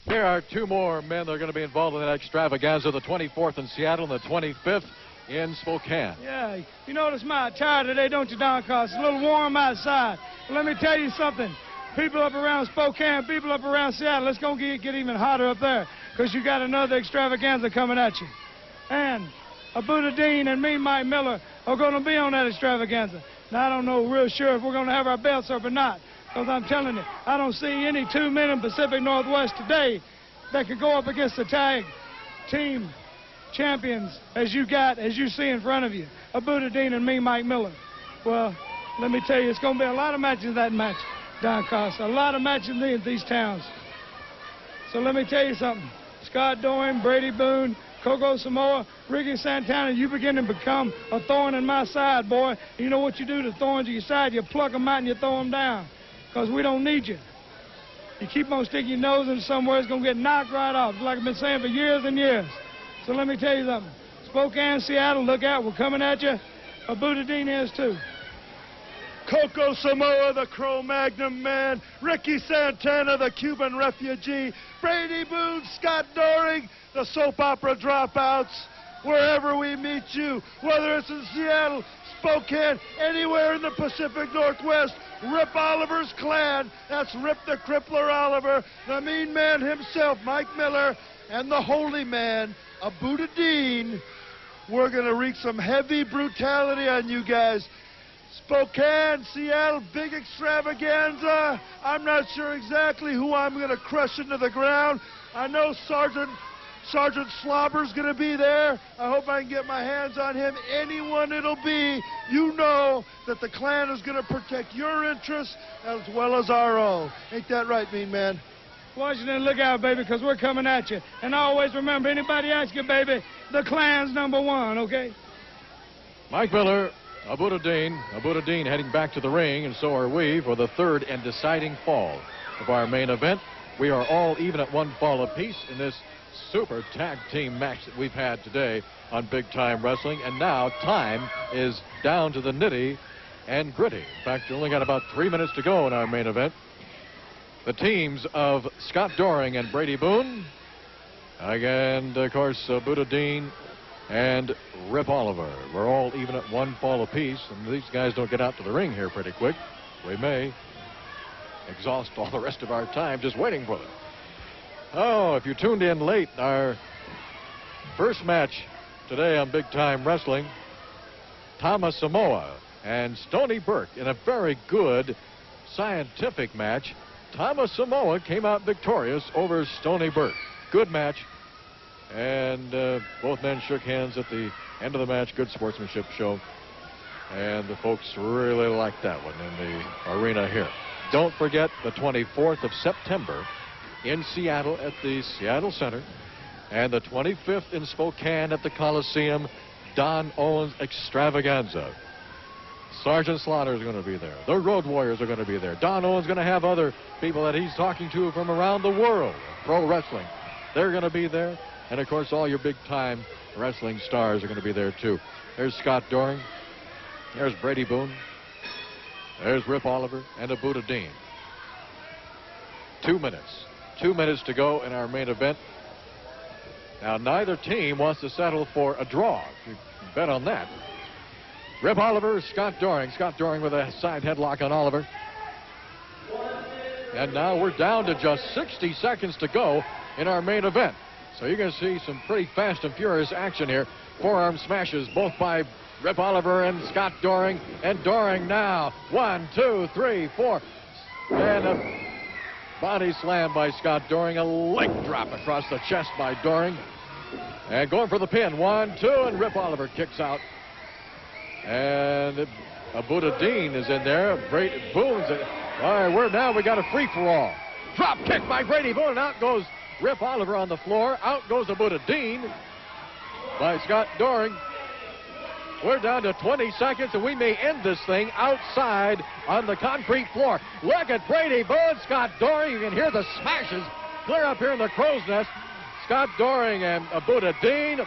There are two more men that are going to be involved in that extravaganza, the 24th in Seattle and the 25th in Spokane. Yeah, you notice my attire today, don't you, Don? Because it's a little warm outside. But let me tell you something. People up around Spokane, people up around Seattle, it's going to get even hotter up there because you got another extravaganza coming at you. And Abudadein and me, Mike Miller, are going to be on that extravaganza. Now, I don't know real sure if we're going to have our belts up or not, because I'm telling you, I don't see any two men in Pacific Northwest today that could go up against the tag team champions as you see in front of you, Abudadein and me, Mike Miller. Well, let me tell you, it's going to be a lot of matches in that match, Don Costa. A lot of matches in these towns. So let me tell you something. Scott Doring, Brady Boone, Coco Samoa, Ricky Santana, you begin to become a thorn in my side, boy. You know what you do to thorns in your side? You pluck them out and you throw them down, because we don't need you. You keep on sticking your nose in somewhere, it's going to get knocked right off, like I've been saying for years and years. So let me tell you something. Spokane, Seattle, look out, we're coming at you. Abudadein is too. Coco Samoa, the Cro-Magnon man. Ricky Santana, the Cuban refugee. Brady Boone Scott Doring, the soap opera dropouts. Wherever we meet you, whether it's in Seattle, Spokane, anywhere in the Pacific Northwest, Rip Oliver's clan, that's Rip the Crippler Oliver, the mean man himself, Mike Miller, and the holy man, Abudadein. We're going to wreak some heavy brutality on you guys. Spokane, Seattle, big extravaganza. I'm not sure exactly who I'm going to crush into the ground. I know Sergeant Slobber's going to be there. I hope I can get my hands on him. Anyone it'll be, you know that the clan is going to protect your interests as well as our own. Ain't that right, mean man? Washington, look out, baby, because we're coming at you. And always remember, anybody asks you, baby, the clan's #1, okay? Mike Miller, Abudadein heading back to the ring, and so are we for the third and deciding fall of our main event. We are all even at 1 fall apiece in this super tag team match that we've had today on Big Time Wrestling, and now time is down to the nitty and gritty. In fact, you only got about 3 minutes to go in our main event. The teams of Scott Doring and Brady Boone, and of course Abudadein and Rip Oliver. We're all even at 1 fall apiece, and these guys don't get out to the ring here pretty quick. We may exhaust all the rest of our time just waiting for them. Oh, if you tuned in late, our first match today on Big Time Wrestling, Thomas Samoa and Stony Burke in a very good scientific match. Thomas Samoa came out victorious over Stony Burke. Good match. And both men shook hands at the end of the match. Good sportsmanship show. And the folks really liked that one in the arena here. Don't forget the 24th of September in Seattle at the Seattle Center, and the 25th in Spokane at the Coliseum, Don Owens Extravaganza. Sergeant Slaughter is going to be there. The Road Warriors are going to be there. Don Owens is going to have other people that he's talking to from around the world, pro wrestling. They're going to be there. And, of course, all your big-time wrestling stars are going to be there, too. There's Scott Doring. There's Brady Boone. There's Rip Oliver and Abudadein. 2 minutes. 2 minutes to go in our main event. Now, neither team wants to settle for a draw. You can bet on that. Rip Oliver, Scott Doring. Scott Doring with a side headlock on Oliver. And now we're down to just 60 seconds to go in our main event. So you're going to see some pretty fast and furious action here. Forearm smashes both by Rip Oliver and Scott Doring. And Doring now. 1, 2, 3, 4. And a body slam by Scott Doring. A leg drop across the chest by Doring. And going for the pin. 1, 2, and Rip Oliver kicks out. And Abudadein is in there. Brady Boone's in. All right, we got a free-for-all. Drop kick by Brady Boone. Out goes Rip Oliver on the floor. Out goes Abudadein by Scott Doring. We're down to 20 seconds, and we may end this thing outside on the concrete floor. Look at Brady Boone, Scott Doring. You can hear the smashes clear up here in the crow's nest. Scott Doring and Abudadein.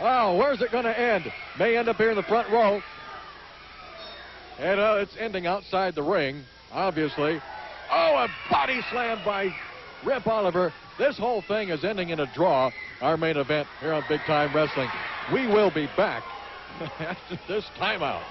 Oh, where's it going to end? May end up here in the front row. And it's ending outside the ring, obviously. Oh, a body slam by Rip Oliver. This whole thing is ending in a draw. Our main event here on Big Time Wrestling. We will be back after this timeout.